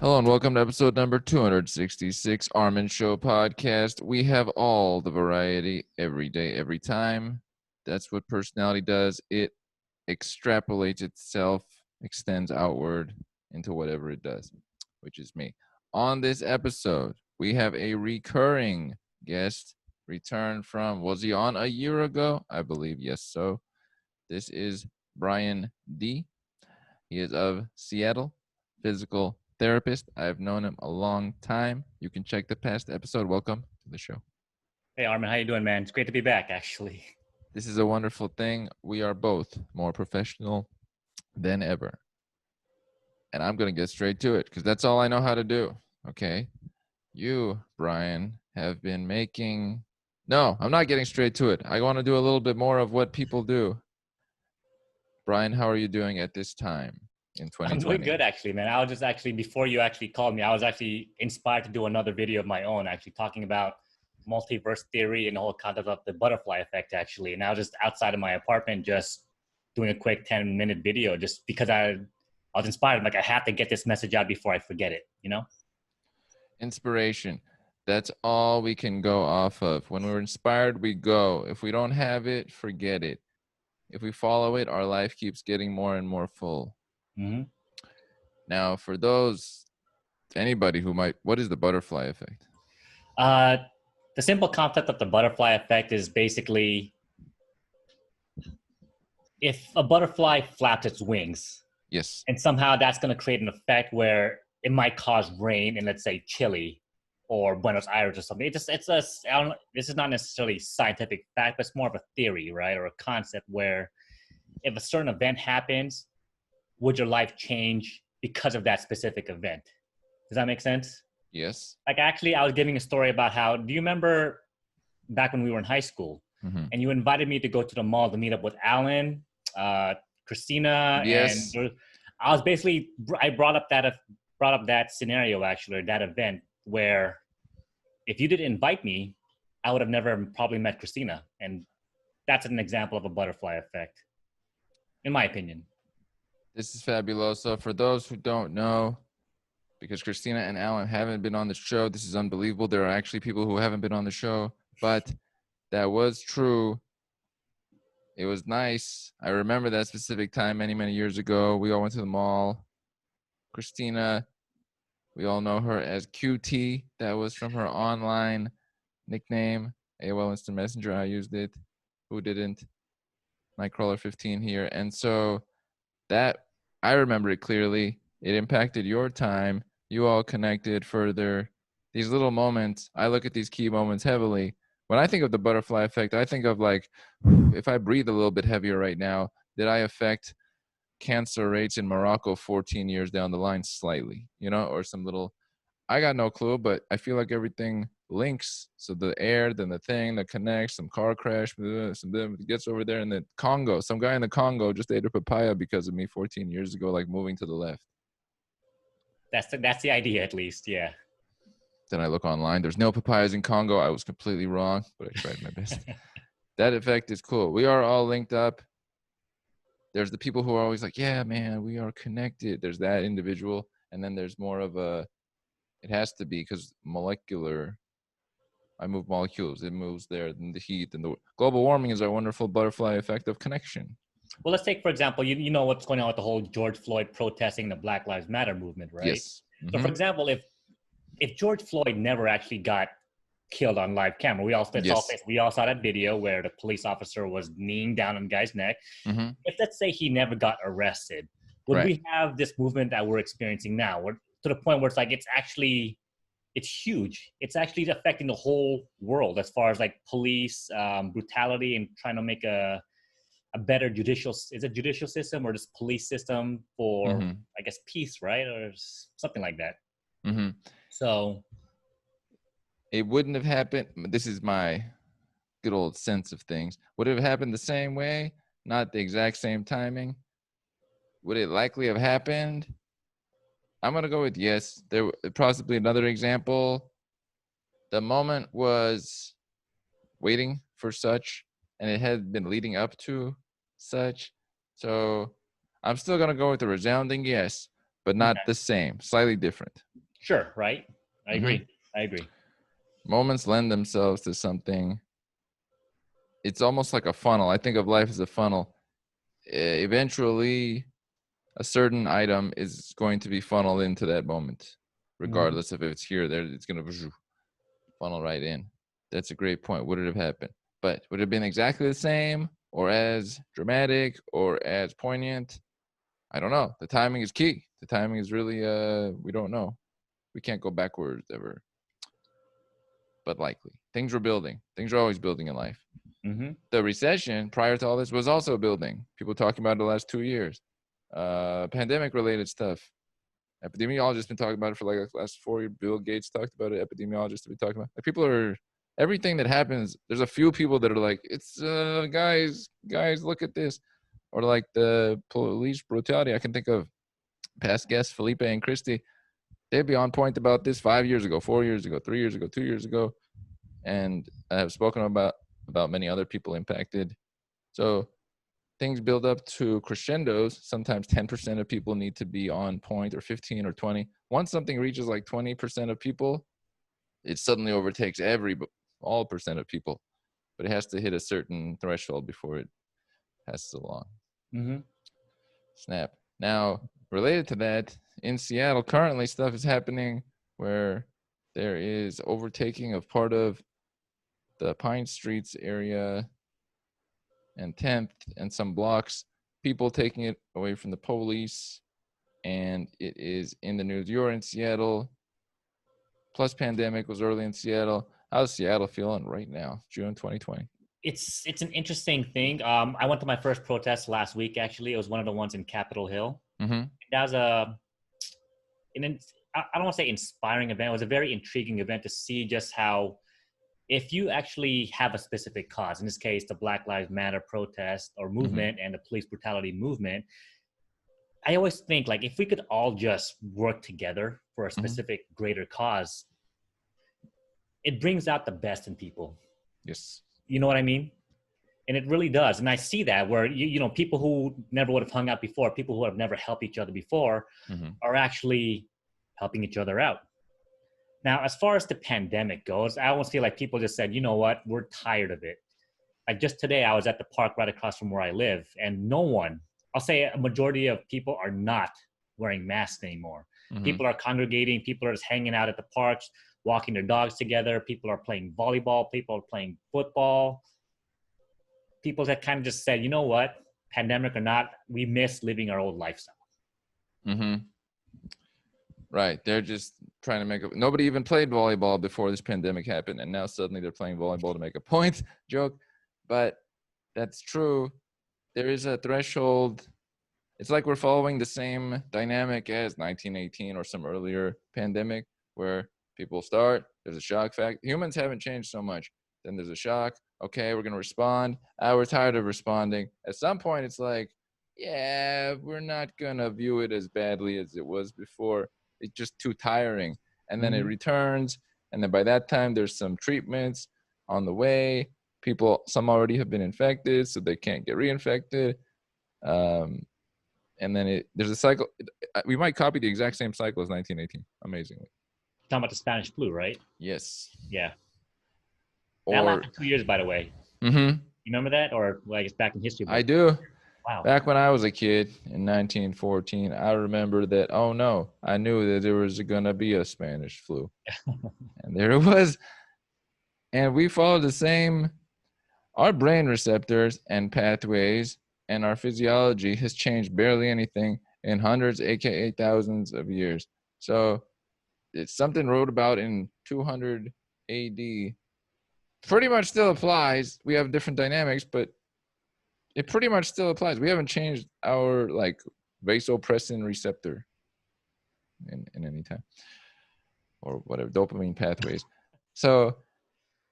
Hello and welcome to episode number 266 Armin Show podcast. We have all the variety every day, every time. That's what personality does. It extrapolates itself, extends outward into whatever it does, which is me. On this episode, we have a recurring guest return from, was he on a year ago? I believe, yes, so. This is Brian D. He is of Seattle, physical therapist. I've known him a long time. You can check the past episode. Welcome to the show. Hey Armin, how you doing, man? It's great to be back, actually. This is a wonderful thing. We are both more professional than ever. And I'm going to get straight to it because that's all I know how to do. Okay. You, Brian, have been making. No, I'm not getting straight to it. I want to do a little bit more of what people do. Brian, how are you doing at this time in 2020? I'm doing good, actually, man. I was just actually, before you actually called me, I was actually inspired to do another video of my own, actually talking about multiverse theory and the whole concept of the butterfly effect, actually. And I was just outside of my apartment, just doing a quick 10-minute video, just because I was inspired. I'm like, I have to get this message out before I forget it, you know? Inspiration. That's all we can go off of. When we're inspired, we go. If we don't have it, forget it. If we follow it, our life keeps getting more and more full. Mm-hmm. Now, for anybody who might, what is the butterfly effect? The simple concept of the butterfly effect is basically if a butterfly flaps its wings, yes, and somehow that's going to create an effect where it might cause rain in, let's say, Chile or Buenos Aires or something. This is not necessarily scientific fact, but it's more of a theory, right? Or a concept where if a certain event happens, would your life change because of that specific event? Does that make sense? Yes. Like, actually, I was giving a story about how, do you remember back when we were in high school and you invited me to go to the mall to meet up with Alan, Christina, yes. and I brought up that scenario, actually, or that event where if you didn't invite me, I would have never probably met Christina. And that's an example of a butterfly effect, in my opinion. This is fabuloso. For those who don't know, because Christina and Alan haven't been on the show, this is unbelievable. There are actually people who haven't been on the show, but that was true. It was nice. I remember that specific time many, many years ago. We all went to the mall. Christina, we all know her as QT. That was from her online nickname, AOL Instant Messenger. I used it. Who didn't? Nightcrawler15 here. And so that, I remember it clearly. It impacted your time. You all connected further. These little moments, I look at these key moments heavily. When I think of the butterfly effect, I think of like, if I breathe a little bit heavier right now, did I affect cancer rates in Morocco 14 years down the line slightly, or some little, I got no clue, but I feel like everything links. So the air, then the thing that connects, some car crash, some gets over there in the Congo. Some guy in the Congo just ate a papaya because of me 14 years ago, like moving to the left. That's the idea, at least, yeah. Then I look online. There's no papayas in Congo. I was completely wrong, but I tried my best. That effect is cool. We are all linked up. There's the people who are always like, yeah, man, we are connected. There's that individual. And then there's more of it has to be because molecular. I move molecules. It moves there, and the heat and the global warming is our wonderful butterfly effect of connection. Well, let's take, for example, you know what's going on with the whole George Floyd protesting the Black Lives Matter movement, right? Yes. So, for example, if George Floyd never actually got killed on live camera, we all saw that video where the police officer was kneeling down on the guy's neck. Mm-hmm. If, let's say, he never got arrested, would we have this movement that we're experiencing now, to the point where it's like it's huge. It's actually affecting the whole world as far as like police brutality and trying to make a better judicial system or just police system for, I guess, peace, right? Or something like that. Mm-hmm. So it wouldn't have happened. This is my good old sense of things. Would it have happened the same way? Not the exact same timing. Would it likely have happened? I'm going to go with yes. There possibly another example. The moment was waiting for such, and it had been leading up to such. So I'm still going to go with a resounding yes, but not the same, slightly different. Sure, right? I Mhm. agree. I agree. Moments lend themselves to something. It's almost like a funnel. I think of life as a funnel. Eventually, a certain item is going to be funneled into that moment, Mhm. regardless if it's here or there. It's going to funnel right in. That's a great point. Would it have happened? But would it have been exactly the same or as dramatic or as poignant? I don't know. The timing is key. The timing is really, we don't know. We can't go backwards ever, but likely. Things were building. Things are always building in life. Mhm. The recession prior to all this was also building. People talking about it the last 2 years. Pandemic related stuff. Epidemiologists been talking about it for like the last 4 years. Bill Gates talked about it. Epidemiologists have been talking about it. Like people are everything that happens. There's a few people that are like, it's guys, look at this, or like the police brutality. I can think of past guests Felipe and Christy. They'd be on point about this 5 years ago, 4 years ago, 3 years ago, 2 years ago, and I have spoken about many other people impacted. So things build up to crescendos. Sometimes 10% of people need to be on point, or 15 or 20. Once something reaches like 20% of people, it suddenly overtakes all percent of people. But it has to hit a certain threshold before it passes along. Mhm. Snap. Now, related to that, in Seattle, currently stuff is happening where there is overtaking of part of the Pine Streets area and 10th and some blocks, people taking it away from the police, and it is in the news. You're in Seattle, plus pandemic was early in Seattle. How's Seattle feeling right now, June 2020? It's an interesting thing. I went to my first protest last week. Actually, it was one of the ones in Capitol Hill. Mm-hmm. That was I don't want to say inspiring event. It was a very intriguing event to see just how, if you actually have a specific cause, in this case, the Black Lives Matter protest or Mm-hmm. movement and the police brutality movement, I always think like if we could all just work together for a Mm-hmm. specific greater cause, it brings out the best in people. Yes. You know what I mean? And it really does. And I see that where people who never would have hung out before, people who have never helped each other before, Mm-hmm. are actually helping each other out. Now, as far as the pandemic goes, I almost feel like people just said, you know what, we're tired of it. Like just today, I was at the park right across from where I live, and no one, I'll say a majority of people are not wearing masks anymore. Mm-hmm. People are congregating, people are just hanging out at the parks, walking their dogs together, people are playing volleyball, people are playing football. People that kind of just said, you know what, pandemic or not, we miss living our old lifestyle. Mm-hmm. Right. They're just trying to make a. Nobody even played volleyball before this pandemic happened, and now suddenly they're playing volleyball to make a point. Joke, but that's true. There is a threshold. It's like we're following the same dynamic as 1918 or some earlier pandemic, where people start. There's a shock factor. Humans haven't changed so much. Then there's a shock. Okay, we're gonna respond. We're tired of responding. At some point, it's like, yeah, we're not gonna view it as badly as it was before. It's just too tiring. And then it Mm-hmm. returns. And then by that time, there's some treatments on the way. People, some already have been infected, so they can't get reinfected. Um, and then there's a cycle. We might copy the exact same cycle as 1918, amazingly. Talking about the Spanish flu, right? Yes. Yeah. That Or lasted 2 years, by the way. mm-hmm, You remember that? Or well, I guess back in history I books. do. Wow. Back when I was a kid in 1914, I remember that. Oh no, I knew that there was gonna be a Spanish flu, and there it was. And we followed the same. Our brain receptors and pathways and our physiology has changed barely anything in hundreds, aka thousands of years. So it's something wrote about in 200 AD pretty much still applies. We have different dynamics, but it pretty much still applies. We haven't changed our like vasopressin receptor in any time, or whatever, dopamine pathways. So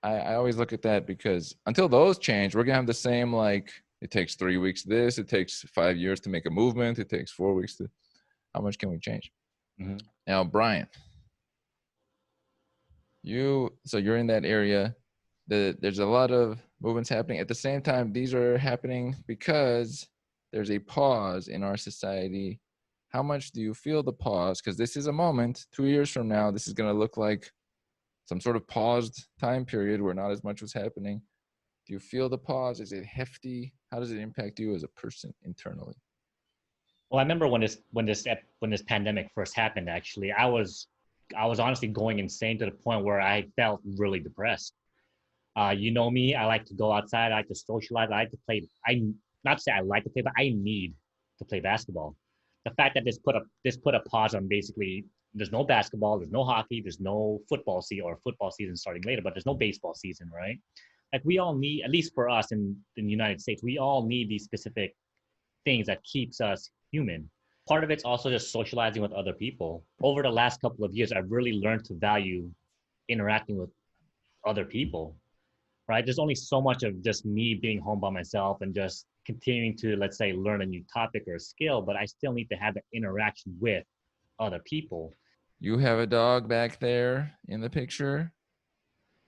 I always look at that, because until those change, we're gonna have the same, like, it takes 3 weeks this, it takes 5 years to make a movement, it takes 4 weeks to. How much can we change? Mm-hmm. Now, Brian, you're in that area. There's a lot of movements happening at the same time. These are happening because there's a pause in our society how much do you feel the pause? Because this is a moment, 2 years from now, this is going to look like some sort of paused time period where not as much was happening. Do you feel the pause? Is it hefty? How does it impact you as a person internally? Well, I remember when this pandemic first happened. Actually, I was honestly going insane to the point where I felt really depressed. You know me, I like to go outside. I like to socialize. I like to play. I not to say I like to play, but I need to play basketball. The fact that this put a pause on basically there's no basketball, there's no hockey, there's no football season starting later, but there's no baseball season, right? Like we all need, at least for us in the United States, we all need these specific things that keeps us human. Part of it's also just socializing with other people. Over the last couple of years, I've really learned to value interacting with other people, right? There's only so much of just me being home by myself and just continuing to, let's say, learn a new topic or a skill, but I still need to have an interaction with other people. You have a dog back there in the picture.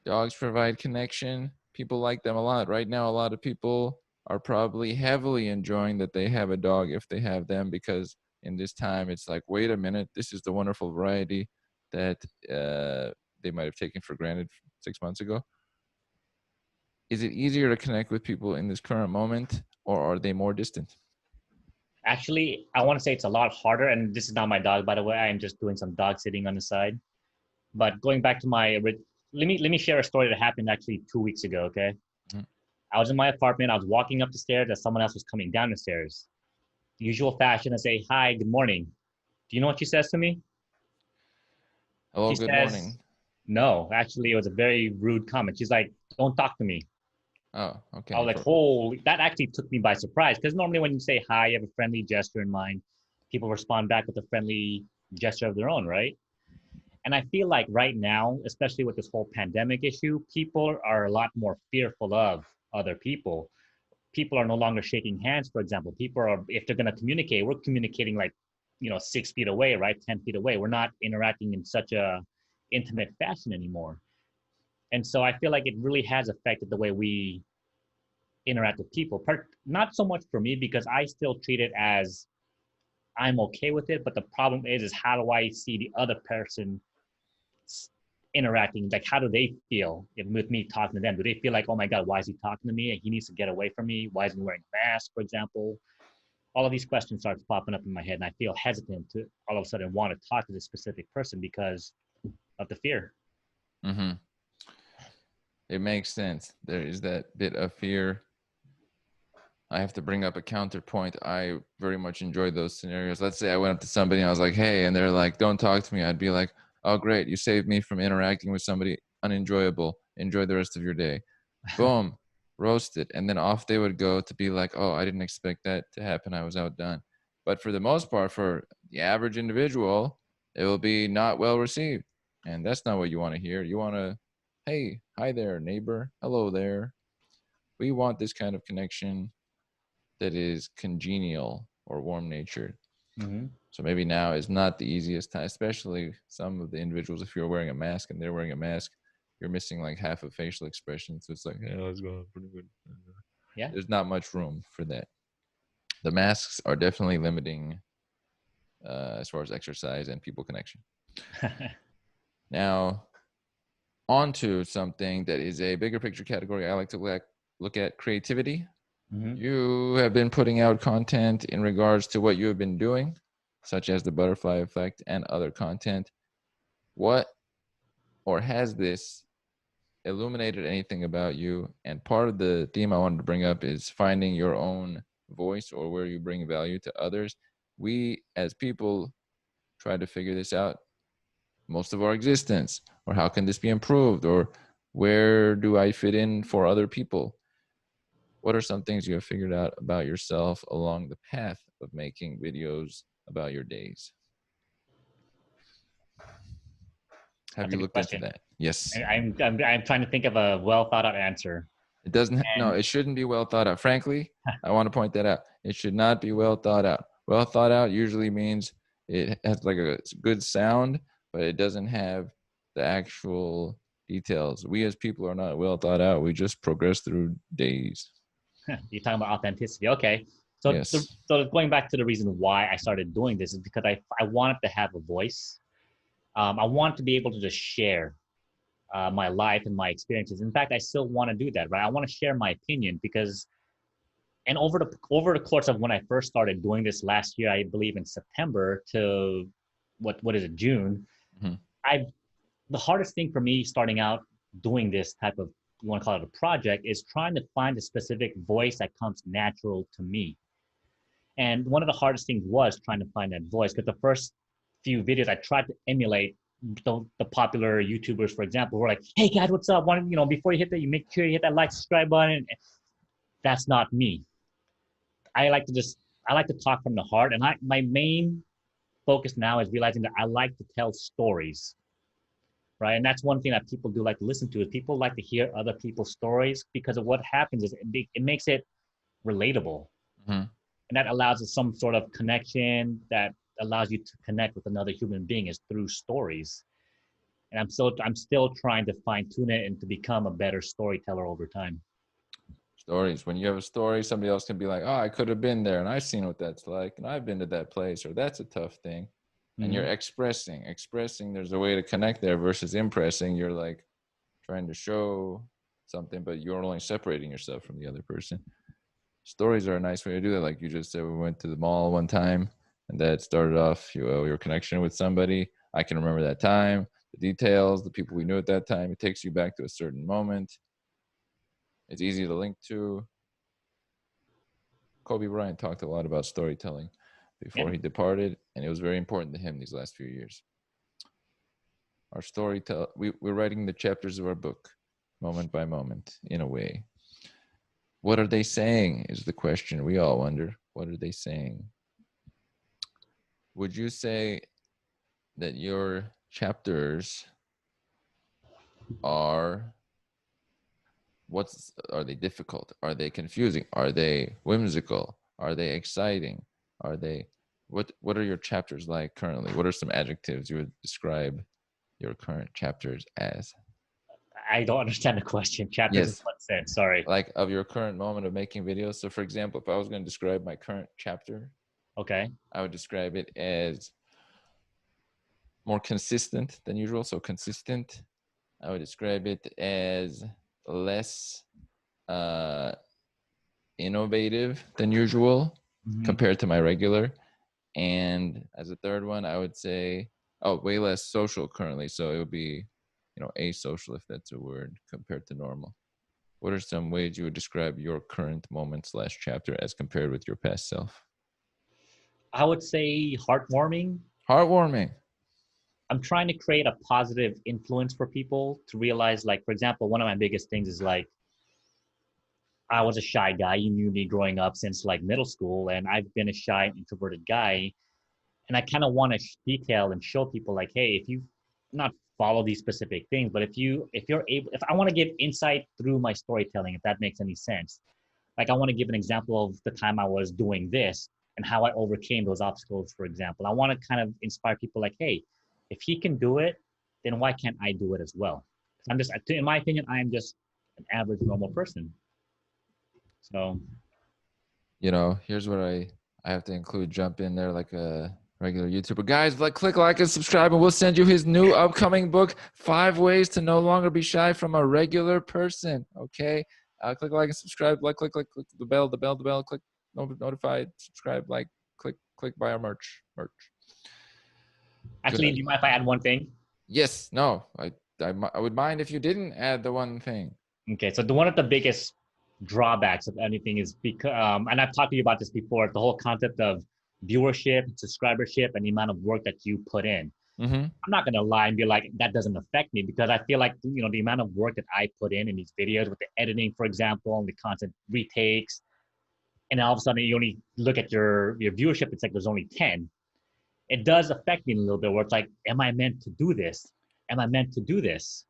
Dogs provide connection. People like them a lot. Right now, a lot of people are probably heavily enjoying that they have a dog if they have them, because in this time, it's like, wait a minute, this is the wonderful variety that they might have taken for granted 6 months ago. Is it easier to connect with people in this current moment, or are they more distant? Actually, I want to say it's a lot harder, and this is not my dog, by the way. I am just doing some dog sitting on the side. But going back to let me share a story that happened actually 2 weeks ago. Okay, Mhm. I was in my apartment. I was walking up the stairs as someone else was coming down the stairs. Usual fashion, I say, "Hi, good morning." Do you know what she says to me? Hello, She good says, morning. "No." Actually, it was a very rude comment. She's like, "Don't talk to me." Oh, I okay. was like, "Holy!" That actually took me by surprise because normally when you say hi, you have a friendly gesture in mind. People respond back with a friendly gesture of their own, right? And I feel like right now, especially with this whole pandemic issue, people are a lot more fearful of other people. People are no longer shaking hands, for example. People are, if they're going to communicate, we're communicating like, 6 feet away, right? 10 feet away. We're not interacting in such a intimate fashion anymore. And so I feel like it really has affected the way we interact with people. Not so much for me because I still treat it as I'm okay with it. But the problem is how do I see the other person interacting? Like, how do they feel with me talking to them? Do they feel like, oh my God, why is he talking to me? He needs to get away from me. Why isn't he wearing a mask, for example? All of these questions start popping up in my head, and I feel hesitant to all of a sudden want to talk to this specific person because of the fear. Mm-hmm. It makes sense. There is that bit of fear. I have to bring up a counterpoint. I very much enjoy those scenarios. Let's say I went up to somebody and I was like, hey, and they're like, don't talk to me. I'd be like, oh, great. You saved me from interacting with somebody unenjoyable. Enjoy the rest of your day. Boom, roasted. And then off they would go to be like, oh, I didn't expect that to happen. I was outdone. But for the most part, for the average individual, it will be not well received. And that's not what you want to hear. You want to, hey, hi there, neighbor. Hello there. We want this kind of connection that is congenial or warm natured. Mm-hmm. So maybe now is not the easiest time, especially some of the individuals. If you're wearing a mask and they're wearing a mask, you're missing like half of facial expression. So it's like, yeah, let's go. Pretty good. Yeah. There's not much room for that. The masks are definitely limiting as far as exercise and people connection. Now, on to something that is a bigger picture category. I like to look at creativity. Mm-hmm. You have been putting out content in regards to what you have been doing, such as the butterfly effect and other content. What or has this illuminated anything about you? And part of the theme I wanted to bring up is finding your own voice or where you bring value to others. We as people try to figure this out most of our existence, or how can this be improved, or where do I fit in for other people? What are some things you have figured out about yourself along the path of making videos about your days? Have That's a you good looked into question. that? Yes. I'm trying to think of a well thought out answer. It doesn't, no, And it shouldn't be well thought out. Frankly, I want to point that out. It should not be well thought out. Well thought out usually means it has like a good sound, but it doesn't have the actual details. We as people are not well thought out. We just progress through days. you're talking about authenticity. Okay. So, Yes. so going back to the reason why I started doing this is because I wanted to have a voice. I want to be able to just share my life and my experiences. In fact, I still want to do that, right? I want to share my opinion because, and over the course of when I first started doing this last year, I believe in September to what is it, June? Hmm. I The hardest thing for me starting out doing this type of, you want to call it a project, is trying to find a specific voice that comes natural to me. And one of the hardest things was trying to find that voice because the first few videos I tried to emulate the popular YouTubers, for example, who are like, "Hey guys, what's up? One, before you hit that, you make sure you hit that like, subscribe button." That's not me. I like to just I like to talk from the heart, and my main focus now is realizing that I like to tell stories, right? And that's one thing that people do like to listen to is people like to hear other people's stories because of what happens is it makes it relatable, Hmm. and that allows us some sort of connection that allows you to connect with another human being is through stories. And I'm still trying to fine tune it and to become a better storyteller over time. Stories. When you have a story, somebody else can be like, "Oh, I could have been there, and I've seen what that's like, and I've been to that place, or that's a tough thing." And you're Mm-hmm. expressing. There's a way to connect there versus impressing. You're like trying to show something, but you're only separating yourself from the other person. Stories are a nice way to do that. Like you just said, we went to the mall one time, and that started off your connection with somebody. I can remember that time, the details, the people we knew at that time. It takes you back to a certain moment. It's easy to link to. Kobe Bryant talked a lot about storytelling Yeah. before he departed, and it was very important to him these last few years. Our we're writing the chapters of our book, moment by moment, in a way. What are they saying? Is the question we all wonder. What are they saying? Would you say that your chapters are are they difficult? Are they confusing? Are they whimsical? Are they exciting? Are they what are your chapters like currently? What are some adjectives you would describe your current chapters as? I don't understand the question. Chapters in Yes, what sense? Sorry. like of your current moment of making videos. So for example, if I was going to describe my current chapter, Okay. I would describe it as more consistent than usual. So consistent. I would describe it as less uh, innovative than usual Mm-hmm. compared to my regular. And as a third one, I would say, oh, way less social currently. So it would be, asocial if that's a word compared to normal. What are some ways you would describe your current moment slash chapter as compared with your past self? I would say heartwarming. Heartwarming. I'm trying to create a positive influence for people to realize, like, for example, one of my biggest things is like, I was a shy guy. You knew me growing up since like middle school, and I've been a shy, introverted guy. And I kind of want to detail and show people, like, hey, if you not follow these specific things, but if I want to give insight through my storytelling, if that makes any sense. Like, I want to give an example of the time I was doing this and how I overcame those obstacles, for example. I want to kind of inspire people, like, hey, if he can do it, then why can't I do it as well? In my opinion, I am just an average, normal person. So Here's what I have to include jump in there like a regular YouTuber. Guys, click like and subscribe, and we'll send you his new upcoming book, 5 Ways to No Longer Be Shy from a Regular Person. Okay. Click like and subscribe. Click the bell, click notified, subscribe, click buy our merch. actually, Good. do you mind if I add one thing? Yes, no, I would mind if you didn't add the one thing. Okay, so one of the biggest drawbacks of anything is because, and I've talked to you about this before, the whole concept of viewership, subscribership, and the amount of work that you put in. Mm-hmm. I'm not gonna lie and be like that doesn't affect me because I feel like the amount of work that I put in these videos with the editing, for example, and the content retakes, and all of a sudden you only look at your viewership, it's like there's only 10. It does affect me a little bit where it's like, am I meant to do this? Am I meant to do this?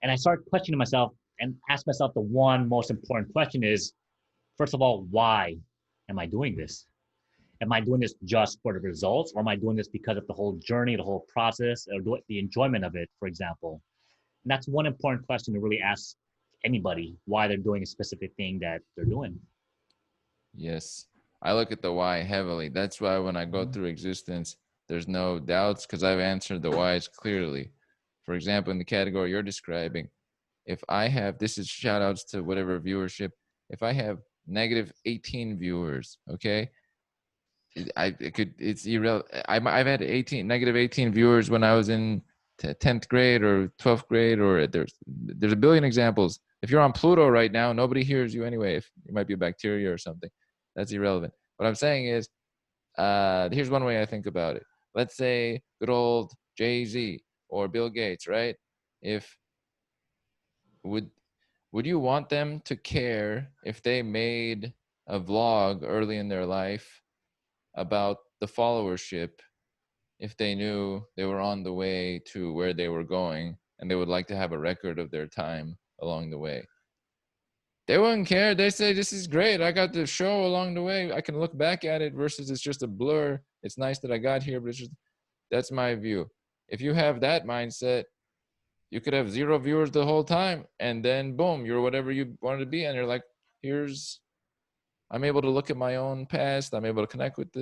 And I start questioning myself and ask myself the one most important question is, first of all, why am I doing this? Am I doing this just for the results, or am I doing this because of the whole journey, the whole process, or the enjoyment of it, for example? And that's one important question to really ask anybody why they're doing a specific thing that they're doing. Yes. I look at the why heavily. That's why when I go Mhm. through existence, there's no doubts because I've answered the whys clearly. For example, in the category you're describing, if I have, this is shout outs to whatever viewership, if I have negative 18 viewers, okay, it's irrelevant. I've had 18 viewers when I was in 10th grade or 12th grade, or there's a billion examples. If you're on Pluto right now, nobody hears you anyway. If you might be a bacteria or something, that's irrelevant. What I'm saying is, here's one way I think about it. Let's say good old Jay-Z or Bill Gates, right? If would would you want them to care if they made a vlog early in their life about the followership if they knew they were on the way to where they were going and they would like to have a record of their time along the way? They wouldn't care. They say, this is great. I got the show along the way. I can look back at it versus it's just a blur. It's nice that I got here, but it's just, that's my view. If you have that mindset, you could have 0 viewers the whole time and then boom, you're whatever you wanted to be. And you're like, here's, I'm able to look at my own past. I'm able to connect with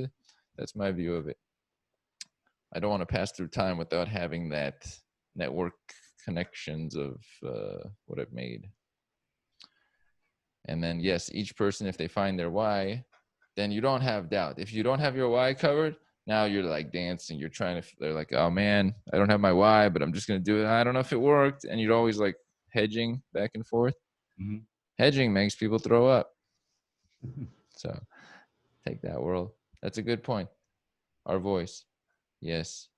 that's my view of it. I don't want to pass through time without having that network connections of what I've made. And then, yes, each person, if they find their why, then you don't have doubt. If you don't have your why covered, now you're like dancing. You're trying to, they're like, oh man, I don't have my why, but I'm just going to do it. I don't know if it worked. And you're always like hedging back and forth. Mhm. Hedging makes people throw up. So take that, world. That's a good point. Our voice. Yes.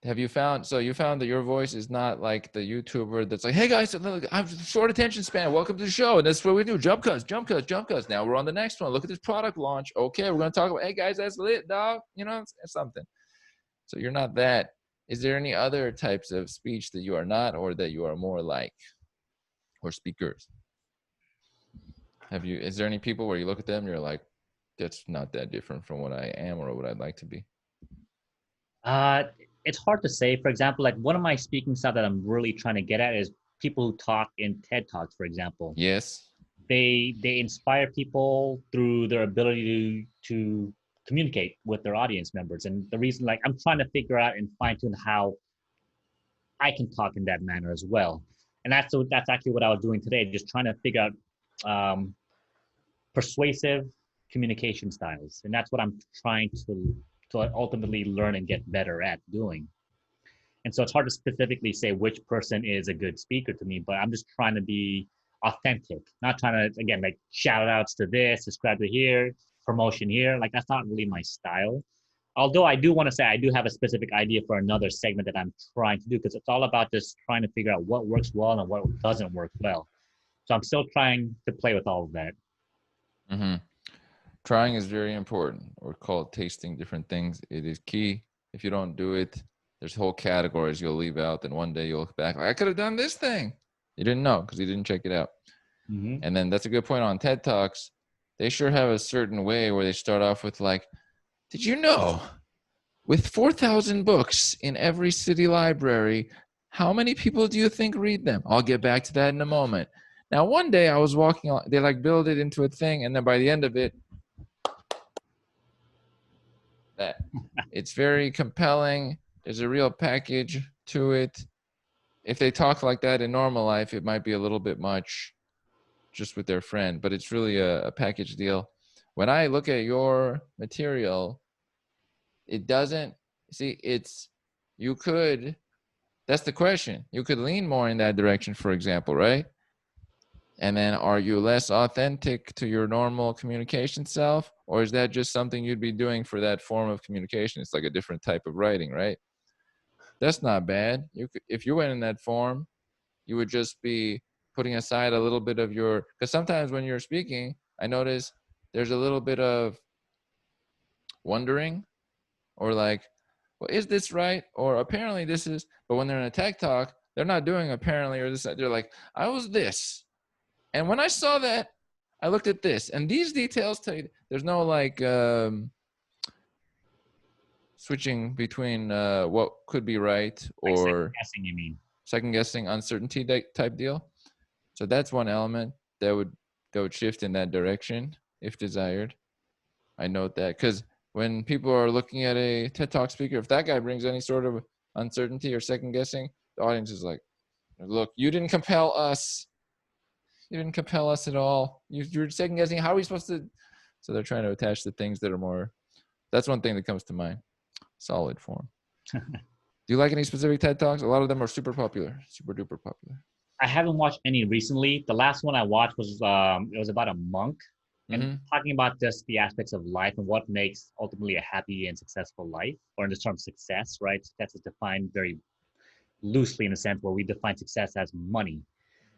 Have you found, so you found that your voice is not like the YouTuber that's like, hey guys, look, I'm short attention span, welcome to the show, and that's what we do, jump cuts, jump cuts, jump cuts. Now we're on the next one, look at this product launch. Okay, we're going to talk about, hey guys, that's lit, dog, you know, it's something. So you're not that. Is there any other types of speech that you are not, or that you are more like, or speakers? Is there any people where you look at them and you're like, that's not that different from what I am or what I'd like to be? Uh, it's hard to say. For example, like one of my speaking style that I'm really trying to get at is people who talk in TED Talks, for example. Yes. They inspire people through their ability to communicate with their audience members. And the reason, like, I'm trying to figure out and fine tune how I can talk in that manner as well. And that's actually what I was doing today, just trying to figure out persuasive communication styles, and that's what I'm trying to ultimately learn and get better at doing. And so it's hard to specifically say which person is a good speaker to me, but I'm just trying to be authentic, not trying to, again, like shout outs to this, subscribe to here, promotion here. Like that's not really my style. Although I do want to say I do have a specific idea for another segment that I'm trying to do because it's all about just trying to figure out what works well and what doesn't work well. So I'm still trying to play with all of that. Mm-hmm. Trying is very important, or call it tasting different things. It is key. If you don't do it, there's whole categories you'll leave out. Then one day you'll look back, like, I could have done this thing. You didn't know because you didn't check it out. Mm-hmm. And then that's a good point on TED Talks. They sure have a certain way where they start off with like, did you know with 4,000 books in every city library, how many people do you think read them? I'll get back to that in a moment. Now, one day I was walking, they like build it into a thing. And then by the end of it, that it's very compelling. There's a real package to it. If they talk like that in normal life, it might be a little bit much just with their friend, but it's really a package deal. When I look at your material, it doesn't, see, it's, you could, that's the question. You could lean more in that direction, for example, right? And then are you less authentic to your normal communication self? Or is that just something you'd be doing for that form of communication? It's like a different type of writing, right? That's not bad. You could, if you went in that form, you would just be putting aside a little bit of your, because sometimes when you're speaking, I notice there's a little bit of wondering or like, well, is this right? Or apparently this is, but when they're in a tech talk, they're not doing apparently or this, they're like, I was this. And when I saw that, I looked at this and these details tell you, there's no like switching between what could be right Like second or guessing, you mean? second guessing uncertainty type deal. So that's one element that would shift in that direction if desired. I note that because when people are looking at a TED Talk speaker, if that guy brings any sort of uncertainty or second guessing, the audience is like, look, you didn't compel us. You didn't compel us at all. You're second guessing. How are we supposed to? So they're trying to attach the things that are more. That's one thing that comes to mind. Solid form. Do you like any specific TED Talks? A lot of them are super popular, super duper popular. I haven't watched any recently. The last one I watched was it was about a monk and talking about just the aspects of life and what makes ultimately a happy and successful life, or in the term success, right? Success is defined very loosely in a sense where we define success as money,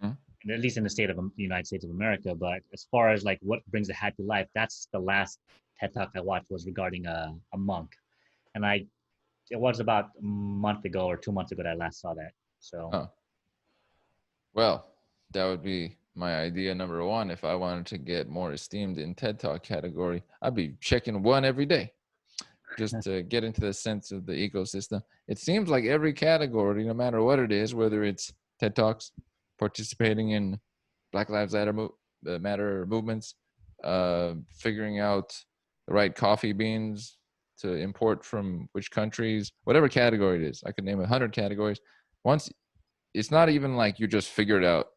at least in the state of the United States of America. But as far as like what brings a happy life, that's the last TED Talk I watched was regarding a monk, and it was about a month ago or 2 months ago that I last saw that. So, well, that would be my idea number one. If I wanted to get more esteemed in TED Talk category, I'd be checking one every day, just to get into the sense of the ecosystem. It seems like every category, no matter what it is, whether it's TED Talks, participating in Black Lives Matter movements, figuring out the right coffee beans to import from which countries, whatever category it is. I could name 100 categories. Once, it's not even like you just figure it out,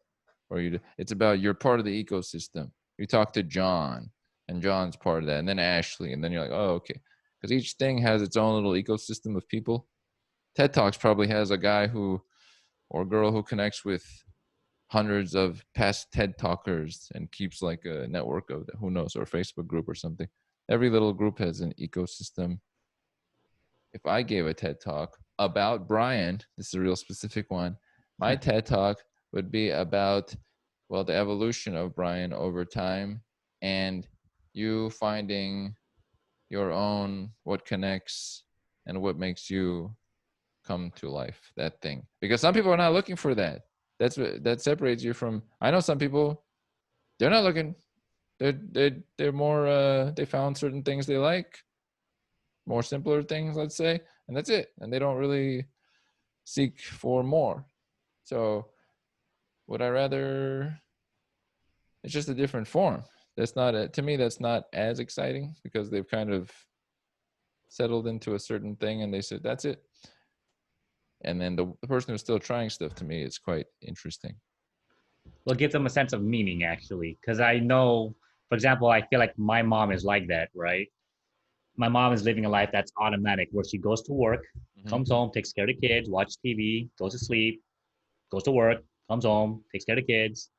or it's about you're part of the ecosystem. You talk to John, and John's part of that, and then Ashley, and then you're like, oh, okay. Because each thing has its own little ecosystem of people. TED Talks probably has a guy or girl who connects with hundreds of past TED Talkers and keeps like a network of who knows, or a Facebook group or something. Every little group has an ecosystem. If I gave a TED Talk about Brian, this is a real specific one, my TED Talk would be about, well, the evolution of Brian over time and you finding your own, what connects and what makes you come to life, that thing. Because some people are not looking for that. That separates you from, I know some people, they're not looking. They're more, they found certain things they like, more simpler things, let's say, and that's it. And they don't really seek for more. So would I rather, it's just a different form. That's not, to me, that's not as exciting because they've kind of settled into a certain thing and they said, that's it. And then the person who's still trying stuff, to me, is quite interesting. well, it gives them a sense of meaning actually, because I know, for example, I feel like my mom is like that, right? My mom is living a life that's automatic, where she goes to work, comes home, takes care of the kids, watches TV, goes to sleep, goes to work, comes home, takes care of the kids.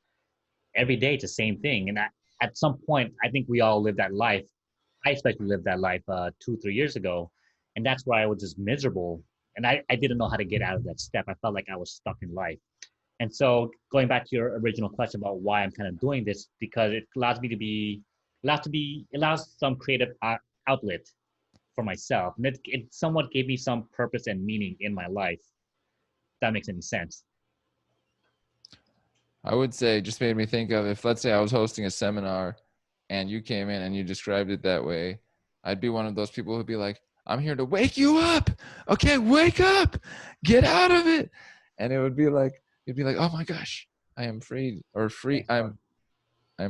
Every day, it's the same thing. And at some point, I think we all live that life. I especially lived that life 2, 3 years ago, and that's where I was just miserable, and I didn't know how to get out of that step. I felt like I was stuck in life. And so, going back to your original question about why I'm kind of doing this, because it allows me to be, allows some creative outlet for myself, and it somewhat gave me some purpose and meaning in my life. If that makes any sense. I would say, just made me think of, if let's say I was hosting a seminar and you came in and you described it that way, I'd be one of those people who'd be like, I'm here to wake you up. Okay, wake up. Get out of it. And it would be like, you'd be like, oh my gosh, I am freed, or free. I'm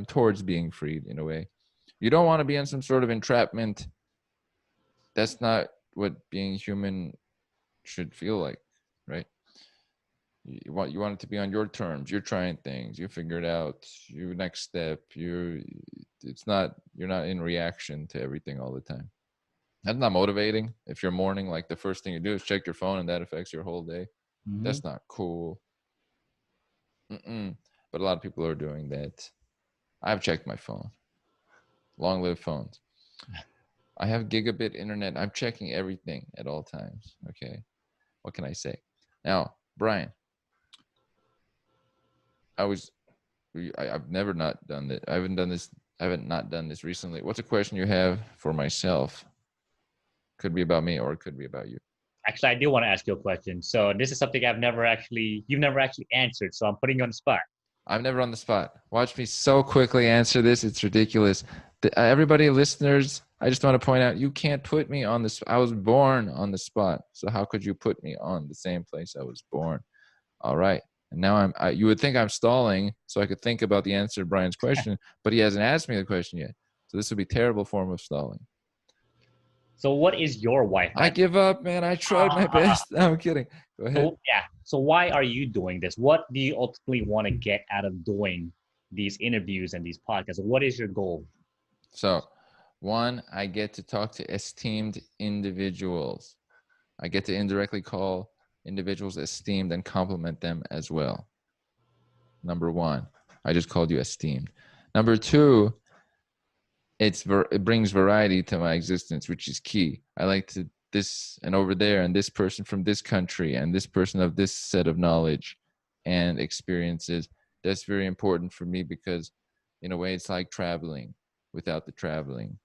towards being freed in a way. You don't want to be in some sort of entrapment. That's not what being human should feel like, right? You want it to be on your terms. You're trying things. You figure it out. Your next step. You're not in reaction to everything all the time. That's not motivating. If you're mourning, like the first thing you do is check your phone, and that affects your whole day. That's not cool. But a lot of people are doing that. I've checked my phone. Long live phones. I have gigabit internet. I'm checking everything at all times. Okay. What can I say? Now, Brian, I've never not done that. I haven't not done this recently. What's a question you have for myself? Could be about me or it could be about you. Actually, I do want to ask you a question. So this is something you've never actually answered. So I'm putting you on the spot. I'm never on the spot. Watch me so quickly answer this. It's ridiculous. Everybody, listeners, I just want to point out, you can't put me on this. I was born on the spot. So how could you put me on the same place I was born? All right. And now you would think I'm stalling so I could think about the answer to Brian's question, but he hasn't asked me the question yet. So this would be a terrible form of stalling. So what is your wife I at? give up, man. I tried my Ah, best. No, I'm kidding. Go ahead. so yeah. So why are you doing this? What do you ultimately want to get out of doing these interviews and these podcasts? What is your goal? So, one, I get to talk to esteemed individuals. I get to indirectly call individuals esteemed and compliment them as well. Number one, I just called you esteemed. Number two, it brings variety to my existence, which is key. I like to this and over there, and this person from this country, and this person of this set of knowledge and experiences. That's very important for me because, in a way, it's like traveling without the traveling.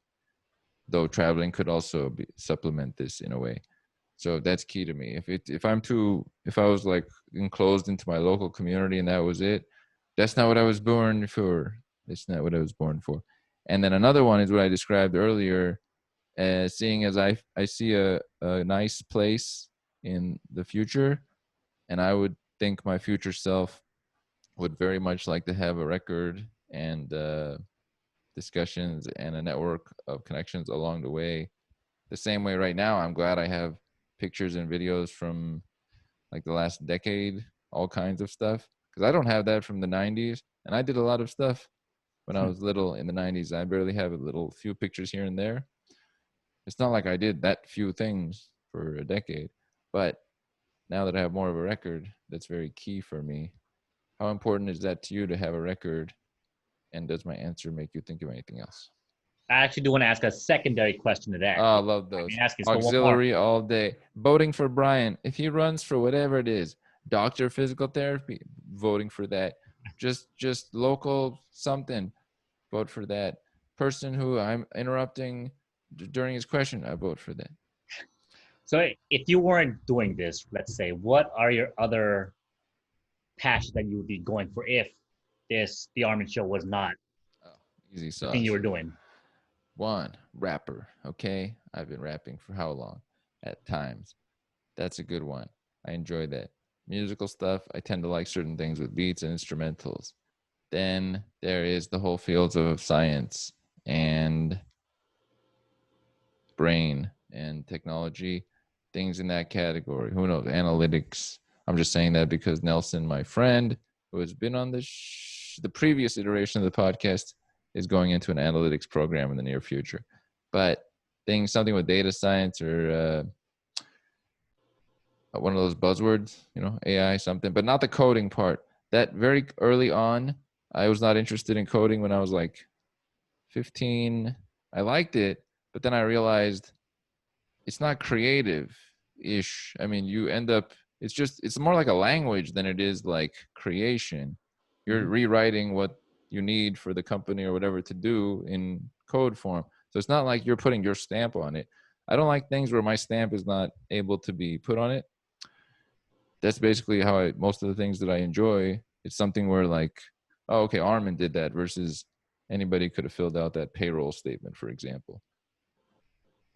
Though traveling could also supplement this in a way. So that's key to me. If I was like enclosed into my local community and that was it, that's not what I was born for. That's not what I was born for. And then another one is what I described earlier, seeing as I see a nice place in the future, and I would think my future self would very much like to have a record and discussions and a network of connections along the way. The same way right now, I'm glad I have pictures and videos from like the last decade, all kinds of stuff. Because I don't have that from the 90s. And I did a lot of stuff when I was little in the 90s. I barely have a little few pictures here and there. It's not like I did that few things for a decade. But now that I have more of a record, that's very key for me. How important is that to you to have a record? And does my answer make you think of anything else? I actually do want to ask a secondary question to that. Oh, I love I mean, those. asking so one more. Auxiliary all day. Voting for Brian. If he runs for whatever it is, doctor physical therapy, voting for that. Just local something, vote for that. Person who I'm interrupting during his question, I vote for that. So if you weren't doing this, let's say, what are your other passions that you would be going for if the Armin Show was not Oh, easy the thing you sauce. were doing? One, rapper. Okay. I've been rapping for how long? At times. That's a good one. I enjoy that. Musical stuff, I tend to like certain things with beats and instrumentals. Then there is the whole fields of science and brain and technology, things in that category. Who knows? Analytics. I'm just saying that because Nelson, my friend, who has been on the previous iteration of the podcast, is going into an analytics program in the near future. But something with data science or one of those buzzwords, AI something, but not the coding part. That very early on, I was not interested in coding when I was like 15. I liked it, but then I realized it's not creative ish. I mean, you end up, it's more like a language than it is like creation. You're rewriting what you need for the company or whatever to do in code form. So it's not like you're putting your stamp on it. I don't like things where my stamp is not able to be put on it. That's basically how most of the things that I enjoy. It's something where like, oh, okay, Armin did that versus anybody could have filled out that payroll statement, for example.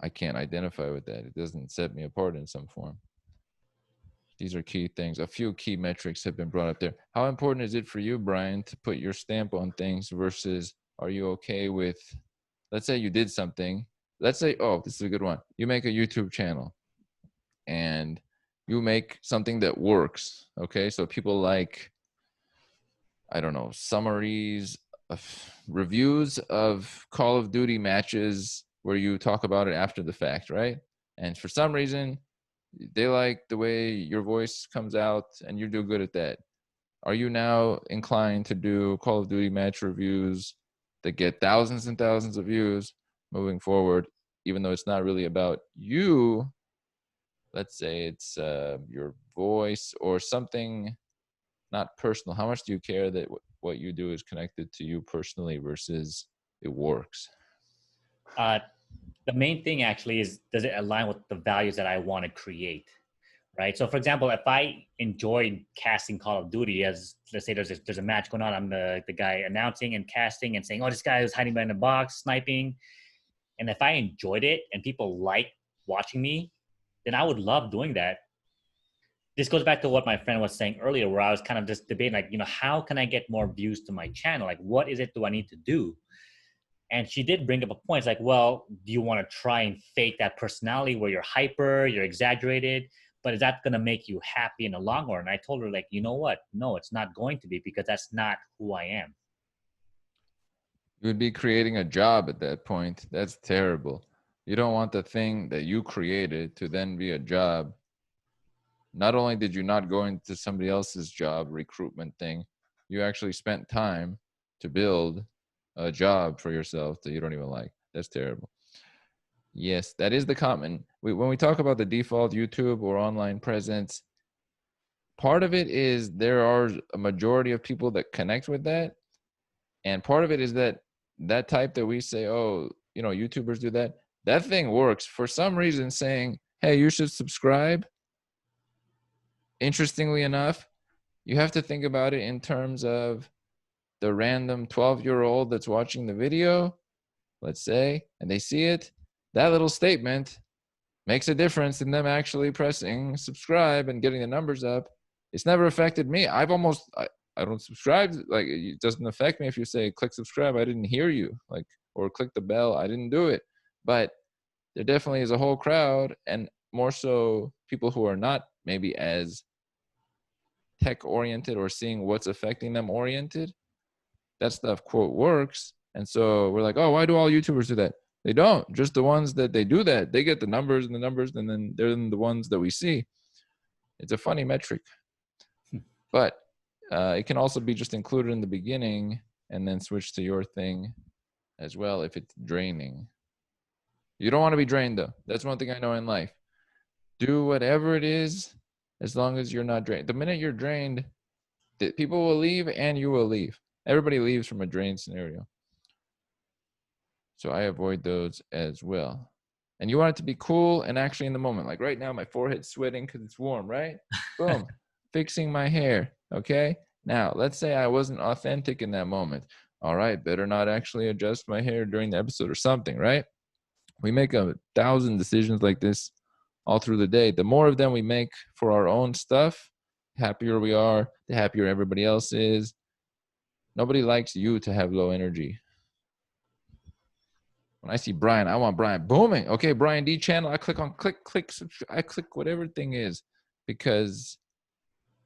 I can't identify with that. It doesn't set me apart in some form. These are key things. A few key metrics have been brought up there. How important is it for you, Brian, to put your stamp on things versus are you okay with, let's say you did something. Let's say, oh, this is a good one. You make a YouTube channel and you make something that works. Okay. So people like, I don't know, summaries of reviews of Call of Duty matches where you talk about it after the fact, right? And for some reason, they like the way your voice comes out and you do good at that. Are you now inclined to do Call of Duty match reviews that get thousands and thousands of views moving forward, even though it's not really about you? Let's say it's your voice or something not personal. How much do you care that what you do is connected to you personally versus it works? Uh, the main thing actually is, does it align with the values that I want to create? Right. So, for example, if I enjoyed casting Call of Duty, as let's say there's a match going on, I'm the guy announcing and casting and saying, oh, this guy is hiding behind a box, sniping. And if I enjoyed it and people like watching me, then I would love doing that. This goes back to what my friend was saying earlier, where I was kind of just debating, like, how can I get more views to my channel? Like, what is it do I need to do? And she did bring up a point. It's like, well, do you want to try and fake that personality where you're hyper, you're exaggerated, but is that going to make you happy in the long run? And I told her, like, you know what? No, it's not going to be, because that's not who I am. You would be creating a job at that point. That's terrible. You don't want the thing that you created to then be a job. Not only did you not go into somebody else's job recruitment thing, you actually spent time to build a job for yourself that you don't even like. That's terrible. Yes, that is the common. When we talk about the default YouTube or online presence, part of it is there are a majority of people that connect with that. And part of it is that that type that we say, oh, you know, YouTubers do that. That thing works for some reason, saying, hey, you should subscribe. Interestingly enough, you have to think about it in terms of the random 12-year-old that's watching the video, let's say, and they see it. That little statement makes a difference in them actually pressing subscribe and getting the numbers up. It's never affected me. I don't subscribe. Like, it doesn't affect me if you say click subscribe. I didn't hear you. Like, or click the bell. I didn't do it. But there definitely is a whole crowd, and more so people who are not maybe as tech oriented or seeing what's affecting them oriented. That stuff, quote, works. And so we're like, oh, why do all YouTubers do that? They don't. Just the ones that they do that, they get the numbers, and then they're the ones that we see. It's a funny metric. But it can also be just included in the beginning and then switch to your thing as well if it's draining. You don't want to be drained, though. That's one thing I know in life. Do whatever it is as long as you're not drained. The minute you're drained, people will leave and you will leave. Everybody leaves from a drained scenario. So I avoid those as well. And you want it to be cool and actually in the moment. Like right now, my forehead's sweating because it's warm, right? Boom. Fixing my hair. Okay. Now, let's say I wasn't authentic in that moment. All right. Better not actually adjust my hair during the episode or something, right? We make 1,000 decisions like this all through the day. The more of them we make for our own stuff, the happier we are, the happier everybody else is. Nobody likes you to have low energy. When I see Brian, I want Brian booming. Okay, Brian D channel. I click on click. I click whatever thing is, because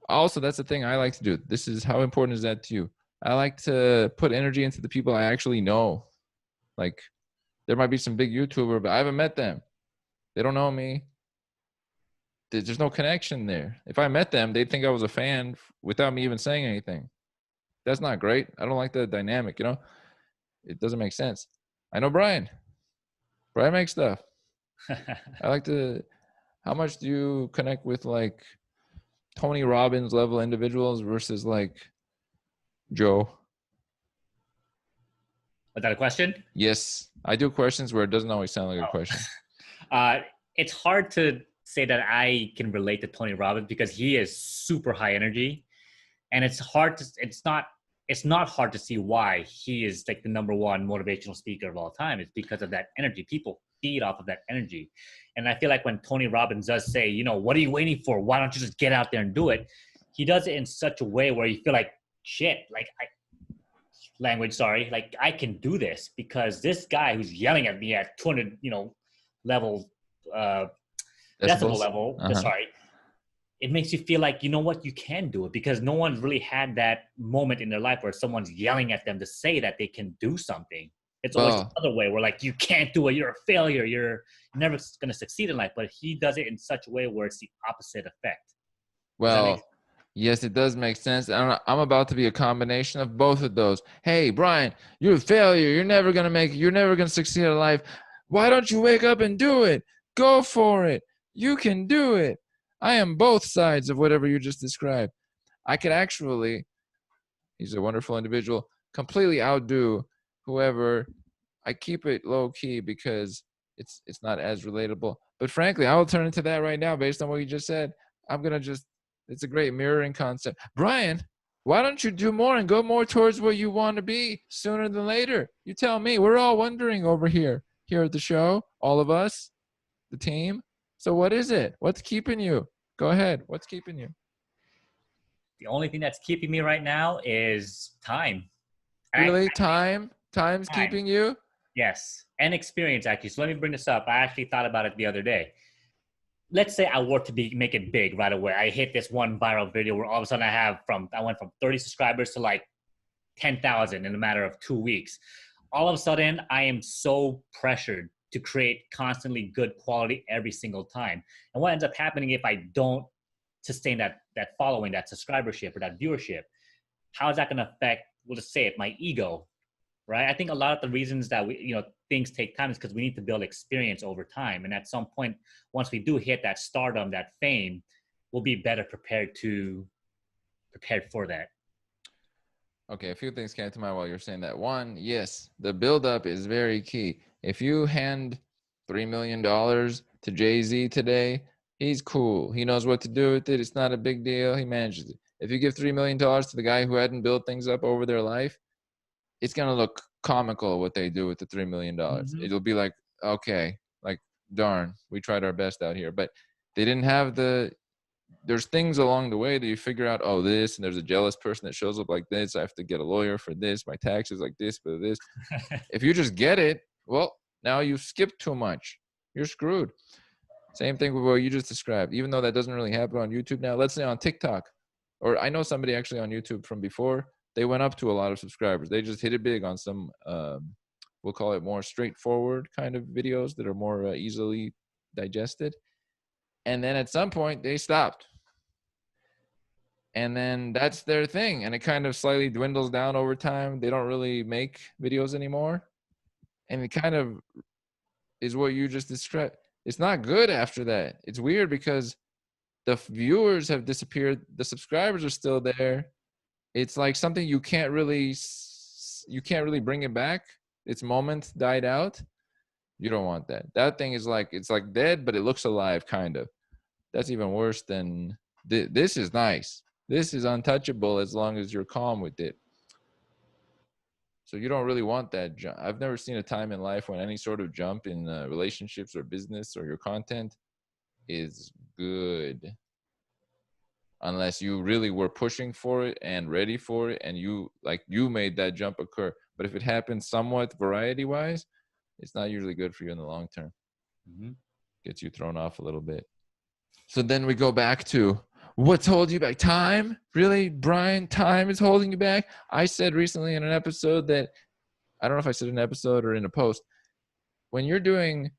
also that's the thing I like to do. This is how important is that to you? I like to put energy into the people I actually know. Like, there might be some big YouTuber, but I haven't met them. They don't know me. There's no connection there. If I met them, they'd think I was a fan without me even saying anything. That's not great. I don't like the dynamic, you know? It doesn't make sense. I know Brian. Brian makes stuff. I like to, how much do you connect with like Tony Robbins level individuals versus like Joe? Was that a question? Yes. I do questions where it doesn't always sound like a question. It's hard to say that I can relate to Tony Robbins because he is super high energy, and it's not hard to see why he is like the #1 motivational speaker of all time. It's because of that energy. People feed off of that energy. And I feel like when Tony Robbins does say, you know, what are you waiting for? Why don't you just get out there and do it? He does it in such a way where you feel like, shit, like I can do this because this guy who's yelling at me at 200, level, decibel level, it makes you feel like, you know what, you can do it, because no one's really had that moment in their life where someone's yelling at them to say that they can do something. It's always the other way where like, you can't do it, you're a failure, you're never going to succeed in life. But he does it in such a way where it's the opposite effect. Well, yes, it does make sense. I'm about to be a combination of both of those. Hey, Brian, you're a failure. You're never going to make it. You're never going to succeed in life. Why don't you wake up and do it? Go for it. You can do it. I am both sides of whatever you just described. I could actually, he's a wonderful individual, completely outdo whoever. I keep it low key because it's not as relatable. But frankly, I will turn into that right now based on what you just said. I'm going to just, it's a great mirroring concept. Brian, why don't you do more and go more towards what you want to be sooner than later? You tell me. We're all wondering over here at the show, all of us, the team. So what is it? What's keeping you? Go ahead. What's keeping you? The only thing that's keeping me right now is time. Really? Time's keeping you? Yes, and experience actually. So let me bring this up. I actually thought about it the other day. Let's say I were to make it big right away. I hit this one viral video where all of a sudden I went from 30 subscribers to like 10,000 in a matter of 2 weeks. All of a sudden, I am so pressured to create constantly good quality every single time. And what ends up happening if I don't sustain that following, that subscribership or that viewership, how is that going to affect, we'll just say it, my ego, right? I think a lot of the reasons that things take time is because we need to build experience over time. And at some point, once we do hit that stardom, that fame, we'll be better prepared for that. Okay, a few things came to mind while you're saying that. One, yes, the buildup is very key. If you hand $3 million to Jay-Z today, he's cool. He knows what to do with it. It's not a big deal. He manages it. If you give $3 million to the guy who hadn't built things up over their life, it's going to look comical what they do with the $3 million. Mm-hmm. It'll be like, okay, like, darn, we tried our best out here. But they didn't have there's things along the way that you figure out, oh, this, and there's a jealous person that shows up like this. I have to get a lawyer for this. My taxes like this, but this. If you just get it, well, now you've skipped too much. You're screwed. Same thing with what you just described. Even though that doesn't really happen on YouTube now, let's say on TikTok, or I know somebody actually on YouTube from before, they went up to a lot of subscribers. They just hit it big on some, we'll call it more straightforward kind of videos that are more easily digested. And then at some point they stopped. And then that's their thing. And it kind of slightly dwindles down over time. They don't really make videos anymore. And it kind of is what you just described. It's not good after that. It's weird because the viewers have disappeared. The subscribers are still there. It's like something you can't really bring it back. Its moment died out. You don't want that. That thing is like, it's like dead, but it looks alive, kind of. That's even worse than this is nice. This is untouchable as long as you're calm with it. So you don't really want that jump. I've never seen a time in life when any sort of jump in relationships or business or your content is good. Unless you really were pushing for it and ready for it and you made that jump occur. But if it happens somewhat variety-wise, it's not usually good for you in the long term. Mm-hmm. Gets you thrown off a little bit. So then we go back to what's holding you back? Time? Really, Brian? Time is holding you back? I said recently in an episode that, I don't know if I said in an episode or in a post, when you're doing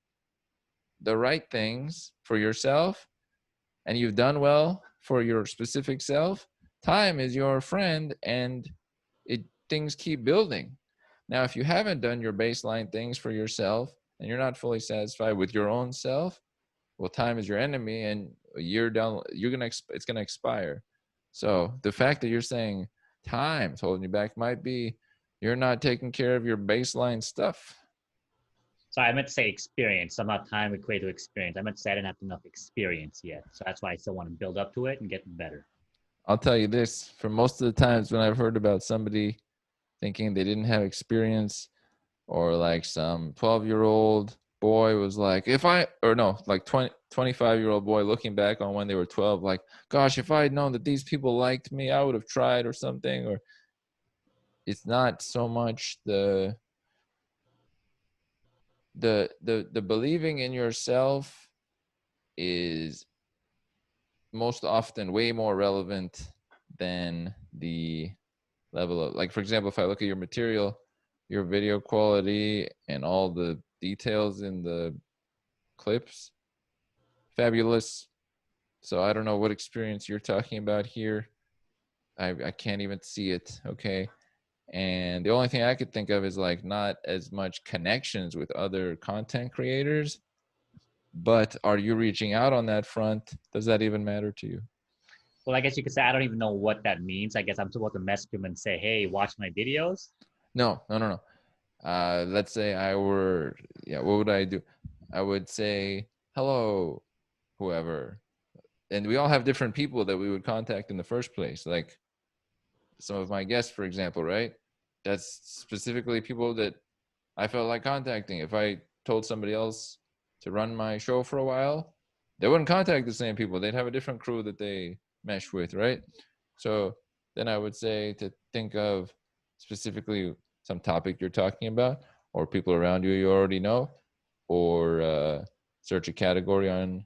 the right things for yourself and you've done well for your specific self, time is your friend and things keep building. Now, if you haven't done your baseline things for yourself and you're not fully satisfied with your own self, well, time is your enemy, and a year down, it's gonna expire. So the fact that you're saying time's holding you back might be you're not taking care of your baseline stuff. So I meant to say experience. Somehow time equated to experience. I meant to say I didn't have enough experience yet. So that's why I still want to build up to it and get better. I'll tell you this, for most of the times when I've heard about somebody thinking they didn't have experience, or like some 12-year-old boy was like, 25-year-old boy looking back on when they were 12, like, gosh, if I had known that these people liked me, I would have tried or something. Or it's not so much the believing in yourself is most often way more relevant than the level of, like, for example, if I look at your material, your video quality and all the details in the clips, fabulous. So I don't know what experience you're talking about here. I can't even see it. Okay. And the only thing I could think of is like not as much connections with other content creators, but are you reaching out on that front? Does that even matter to you? Well, I guess you could say I don't even know what that means. I guess I'm supposed to message them and say, hey, watch my videos. No. Let's say what would I do? I would say, hello, whoever. And we all have different people that we would contact in the first place. Like some of my guests, for example, right? That's specifically people that I felt like contacting. If I told somebody else to run my show for a while, they wouldn't contact the same people. They'd have a different crew that they mesh with, right? So then I would say to think of specifically some topic you're talking about, or people around you already know, or search a category on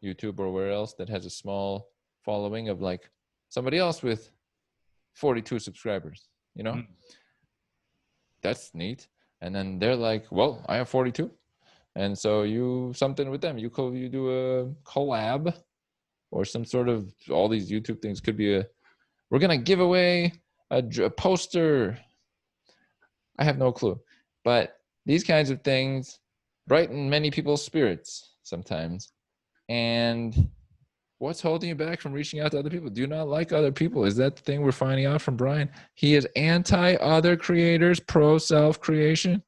YouTube or where else that has a small following of like somebody else with 42 subscribers, you know? Mm. That's neat. And then they're like, well, I have 42. And so you something with them. You do a collab or some sort of, all these YouTube things could be we're going to give away a poster. I have no clue. But these kinds of things brighten many people's spirits sometimes. And what's holding you back from reaching out to other people? Do you not like other people? Is that the thing we're finding out from Brian? He is anti other creators, pro self creation.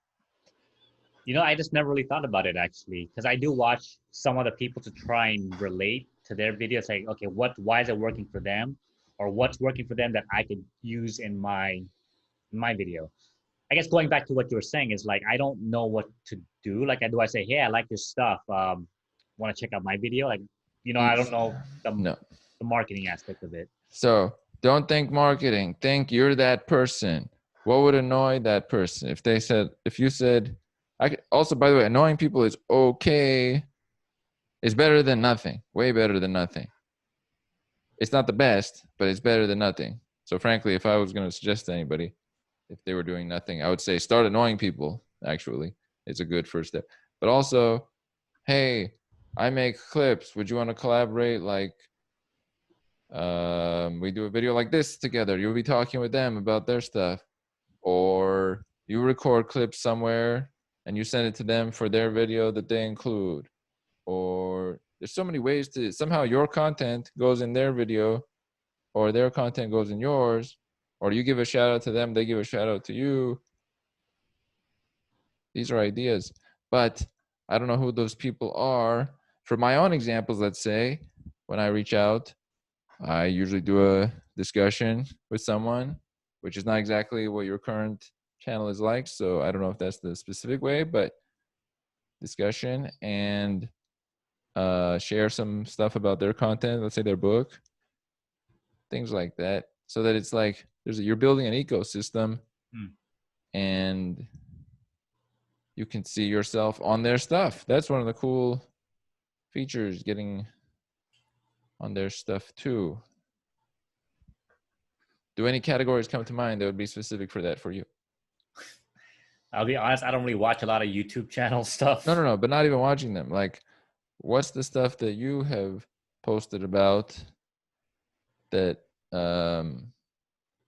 You know, I just never really thought about it actually, because I do watch some other people to try and relate to their videos. Like, okay, why is it working for them, or what's working for them that I could use in my video. I guess going back to what you were saying is like I don't know what to do. Like, I say, hey, I like this stuff. Want to check out my video? Like, I don't know No. the marketing aspect of it. So don't think marketing. Think you're that person. What would annoy that person if you said, also, by the way, annoying people is okay. It's better than nothing. Way better than nothing. It's not the best, but it's better than nothing. So frankly, if I was going to suggest to anybody, if they were doing nothing, I would say start annoying people. Actually, it's a good first step. But also, hey, I make clips. Would you want to collaborate? Like, we do a video like this together. You'll be talking with them about their stuff, or you record clips somewhere and you send it to them for their video that they include. Or there's so many ways to somehow your content goes in their video, or their content goes in yours, or you give a shout out to them, they give a shout out to you. These are ideas, but I don't know who those people are. For my own examples, let's say when I reach out, I usually do a discussion with someone, which is not exactly what your current channel is like. So I don't know if that's the specific way, but discussion and share some stuff about their content, let's say their book, things like that, so that it's like you're building an ecosystem and you can see yourself on their stuff. That's one of the cool features, getting on their stuff too. Do any categories come to mind that would be specific for that for you? I'll be honest, I don't really watch a lot of YouTube channel stuff. No, but not even watching them. Like, what's the stuff that you have posted about that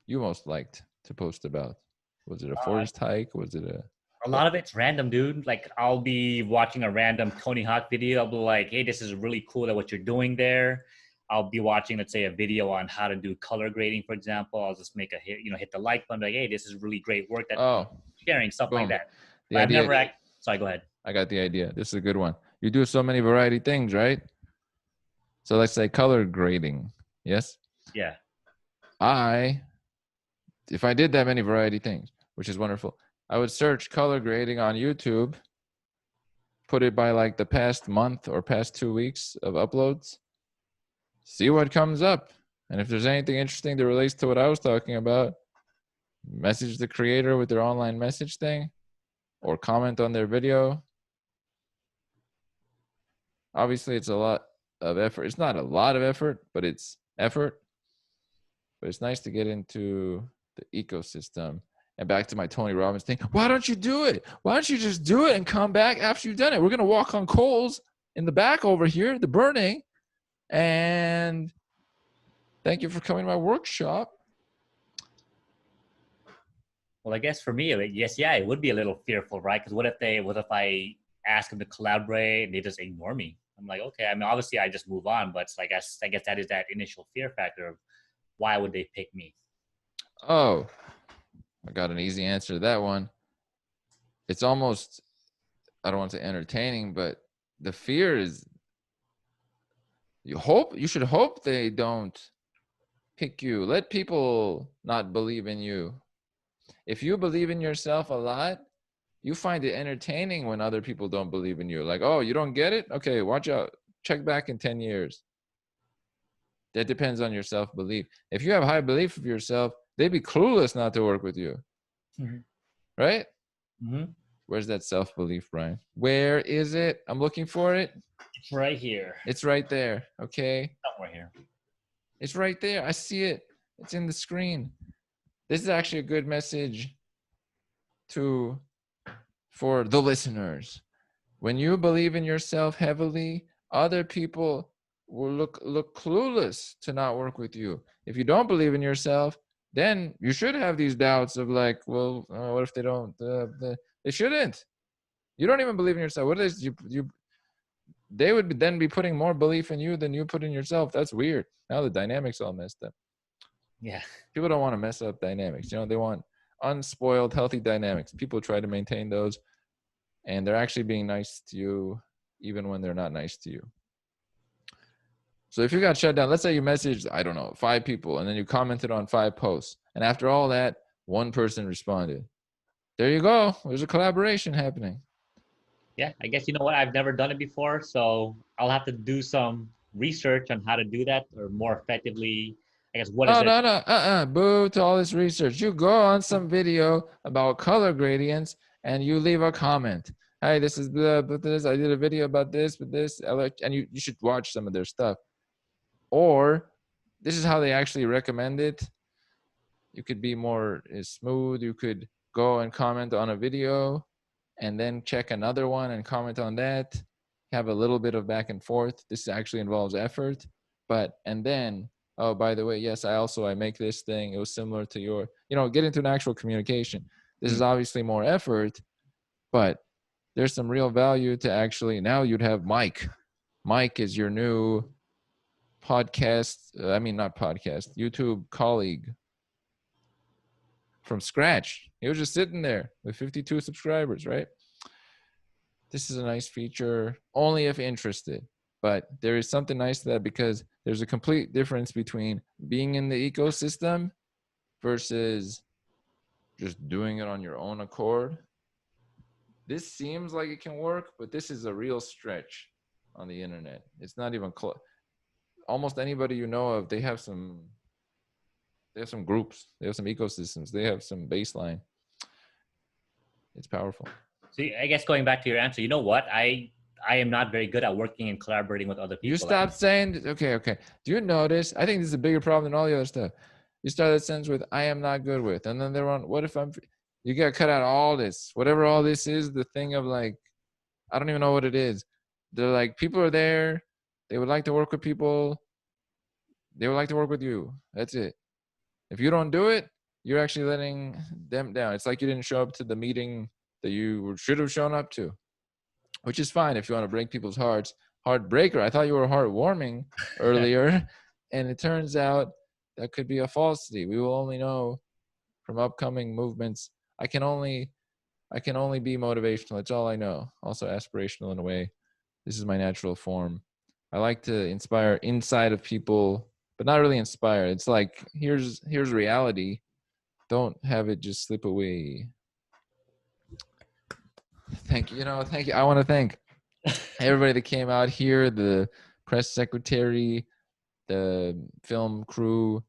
you most liked to post about? Was it a forest hike? Was it a lot of it's random, dude. Like, I'll be watching a random Tony Hawk video. I'll be like, hey, this is really cool that what you're doing there. I'll be watching, let's say, a video on how to do color grading, for example. I'll just make hit the like button, like, hey, this is really great work that sharing, stuff boom. like that. The But idea, I've never sorry, go ahead. I got the idea. This is a good one. You do so many variety things, right? So let's say color grading. Yes? Yeah. If I did that many variety things, which is wonderful, I would search color grading on YouTube, put it by like the past month or past 2 weeks of uploads, see what comes up. And if there's anything interesting that relates to what I was talking about, message the creator with their online message thing or comment on their video. Obviously, it's a lot of effort. It's not a lot of effort, but it's effort. But it's nice to get into the ecosystem. And back to my Tony Robbins thing. Why don't you do it? Why don't you just do it and come back after you've done it? We're going to walk on coals in the back over here, the burning. And thank you for coming to my workshop. Well, I guess for me, yes, yeah, it would be a little fearful, right? Because what if I ask them to collaborate and they just ignore me? I'm like, okay, I mean, obviously I just move on, but it's like, I guess that is that initial fear factor of why would they pick me? Oh, I got an easy answer to that one. It's almost, I don't want to say entertaining, but the fear is you should hope they don't pick you. Let people not believe in you. If you believe in yourself a lot, you find it entertaining when other people don't believe in you. Like, oh, you don't get it? Okay, watch out. Check back in 10 years. That depends on your self-belief. If you have high belief of yourself, they'd be clueless not to work with you. Mm-hmm. Right? Mm-hmm. Where's that self-belief, Brian? Where is it? I'm looking for it. It's right here. It's right there. Okay. Somewhere here. It's right there. I see it. It's in the screen. This is actually a good message for the listeners. When you believe in yourself heavily, other people will look clueless to not work with you. If you don't believe in yourself, then you should have these doubts of like, well, what if they don't? They shouldn't. You don't even believe in yourself. What is you? They would then be putting more belief in you than you put in yourself. That's weird. Now the dynamics all messed up. Yeah. People don't want to mess up dynamics. They want unspoiled, healthy dynamics. People try to maintain those, and they're actually being nice to you even when they're not nice to you. So if you got shut down, let's say you messaged, I don't know, 5 people, and then you commented on 5 posts, and after all that, 1 person responded. There you go. There's a collaboration happening. Yeah, I guess you know what? I've never done it before, so I'll have to do some research on how to do that, or more effectively, I guess, what is it? No. Boo to all this research. You go on some video about color gradients and you leave a comment. Hey, this is this. I did a video about this, with this, and you should watch some of their stuff. Or this is how they actually recommend it. You could be more smooth. You could go and comment on a video and then check another one and comment on that. Have a little bit of back and forth. This actually involves effort. And then, oh, by the way, yes, I make this thing. It was similar to your, get into an actual communication. This is obviously more effort, but there's some real value to actually, now you'd have Mike. Mike is your new YouTube colleague from scratch. He was just sitting there with 52 subscribers, right? This is a nice feature, only if interested. But there is something nice to that because there's a complete difference between being in the ecosystem versus just doing it on your own accord. This seems like it can work, but this is a real stretch on the internet. It's not even close. Almost anybody you know of, they have some groups, they have some ecosystems, they have some baseline. It's powerful. So I guess going back to your answer, you know what? I am not very good at working and collaborating with other people. You stop saying, okay. Do you notice? I think this is a bigger problem than all the other stuff. You start that sentence with, I am not good with. And then they're on, what if you got to cut out all this. Whatever all this is, the thing of like, I don't even know what it is. They're like, people are there. They would like to work with people. They would like to work with you. That's it. If you don't do it, you're actually letting them down. It's like you didn't show up to the meeting that you should have shown up to, which is fine if you want to break people's hearts. Heartbreaker. I thought you were heartwarming earlier, and it turns out that could be a falsity. We will only know from upcoming movements. I can only be motivational. It's all I know. Also aspirational in a way. This is my natural form. I like to inspire inside of people, but not really inspire. It's like, here's reality. Don't have it just slip away. Thank you. Thank you. I want to thank everybody that came out here, the press secretary, the film crew,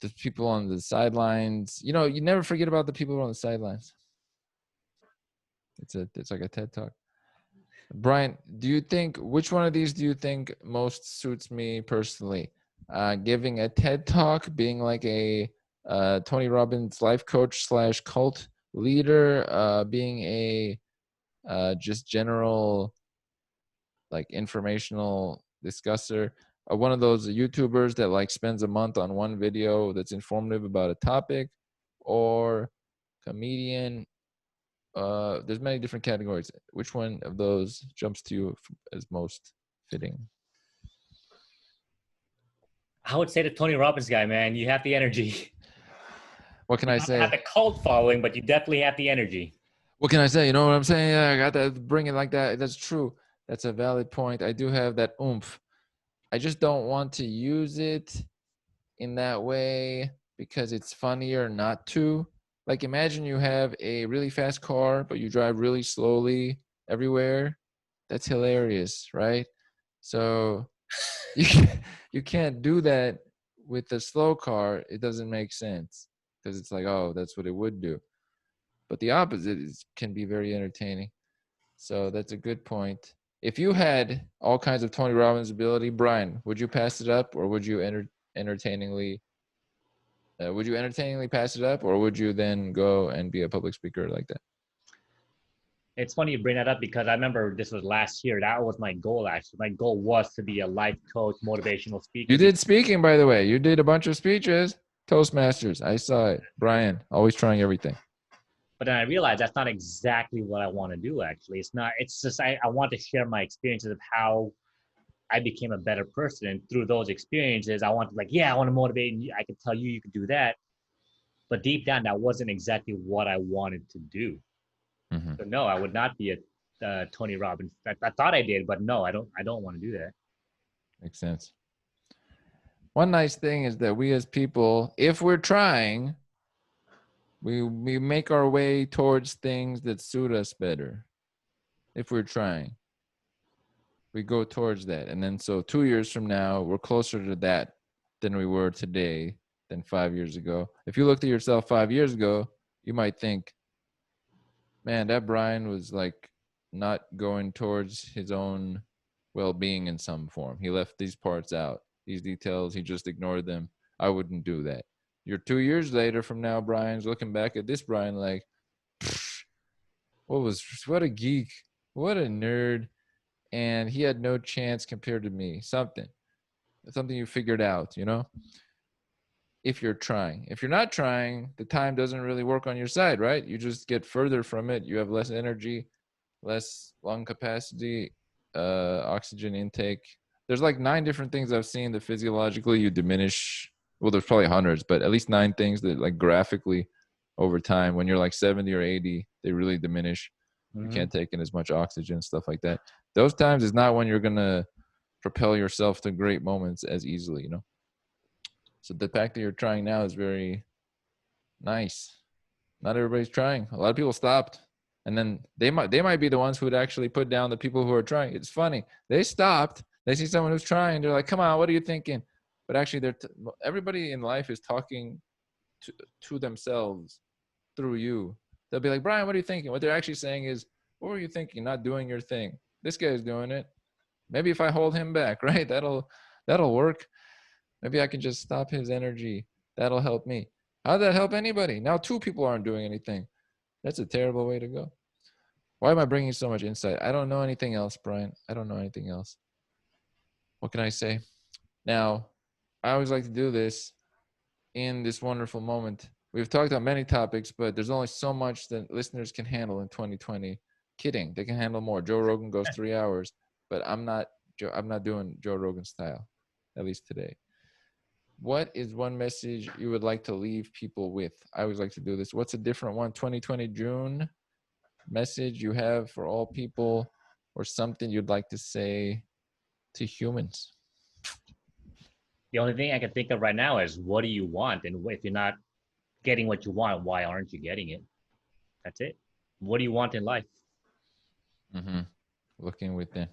the people on the sidelines. You never forget about the people on the sidelines. It's like a TED Talk. Brian, which one of these do you think most suits me personally? Giving a TED Talk, being like a Tony Robbins life coach / cult leader, being a just general like informational discusser, one of those YouTubers that like spends a month on one video that's informative about a topic, or comedian. There's many different categories. Which one of those jumps to you as most fitting? I would say the Tony Robbins guy, man. You have the energy. What can I say? You have the cult following, but you definitely have the energy. What can I say? You know what I'm saying? Yeah, I got that. Bring it like that. That's true. That's a valid point. I do have that oomph. I just don't want to use it in that way because it's funnier not to. Like, imagine you have a really fast car, but you drive really slowly everywhere. That's hilarious, right? So you can't do that with a slow car. It doesn't make sense because it's like, oh, that's what it would do. but the opposite can be very entertaining. So that's a good point. If you had all kinds of Tony Robbins ability, Brian, would you pass it up, or would you entertainingly pass it up, or would you then go and be a public speaker like that? It's funny you bring that up because I remember this was last year. That was my goal, actually. My goal was to be a life coach, motivational speaker. You did speaking, by the way. You did a bunch of speeches. Toastmasters. I saw it. Brian, always trying everything. But then I realized that's not exactly what I want to do, actually. It's just I want to share my experiences of how I became a better person. And through those experiences, I want to motivate you. I could tell you could do that. But deep down, that wasn't exactly what I wanted to do. Mm-hmm. So no, I would not be a Tony Robbins. I thought I did, but no, I don't want to do that. Makes sense. One nice thing is that we as people, if we're trying, we make our way towards things that suit us better. If we're trying, we go towards that. And then so 2 years from now, we're closer to that than we were today, than 5 years ago. If you looked at yourself 5 years ago, you might think, man, that Brian was like not going towards his own well-being in some form. He left these parts out, these details, he just ignored them. I wouldn't do that. You're 2 years later from now, Brian's looking back at this Brian like, what a geek, what a nerd. And he had no chance compared to me. Something you figured out, you know? If you're trying. If you're not trying, the time doesn't really work on your side, right? You just get further from it. You have less energy, less lung capacity, oxygen intake. There's like 9 different things I've seen that physiologically you diminish. Well, there's probably hundreds, but at least 9 things that like graphically over time, when you're like 70 or 80, they really diminish. You can't take in as much oxygen, stuff like that. Those times is not when you're going to propel yourself to great moments as easily, you know? So the fact that you're trying now is very nice. Not everybody's trying. A lot of people stopped. And then they might be the ones who would actually put down the people who are trying. It's funny. They stopped. They see someone who's trying. They're like, come on, what are you thinking? But actually, everybody in life is talking to themselves through you. They'll be like, Brian, what are you thinking? What they're actually saying is, what were you thinking? Not doing your thing. This guy's doing it. Maybe if I hold him back, right? That'll work. Maybe I can just stop his energy. That'll help me. How did that help anybody? Now 2 people aren't doing anything. That's a terrible way to go. Why am I bringing so much insight? I don't know anything else, Brian. I don't know anything else. What can I say? Now, I always like to do this in this wonderful moment. We've talked about many topics, but there's only so much that listeners can handle in 2020. Kidding. They can handle more. Joe Rogan goes 3 hours, but I'm not doing Joe Rogan style, at least today. What is one message you would like to leave people with? I always like to do this. What's a different one? 2020 June message you have for all people, or something you'd like to say to humans? The only thing I can think of right now is, what do you want? And if you're not getting what you want, why aren't you getting it? That's it. What do you want in life? Looking within.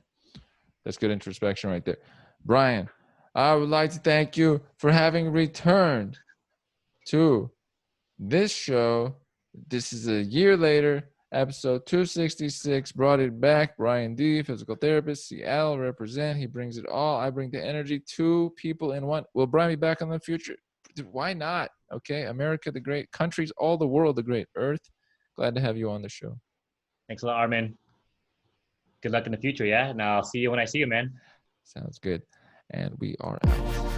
That's good introspection right there. Brian, I would like to thank you for having returned to this show. This is a year later, episode 266. Brought it back. Brian D, physical therapist, Seattle, represent. He brings it all. I bring the energy. 2 people in one. Will Brian be back in the future? Why not? Okay, America the great, countries, all the world the great, Earth. Glad to have you on the show. Thanks a lot, Armin. Good luck in the future, yeah? And I'll see you when I see you, man. Sounds good. And we are out.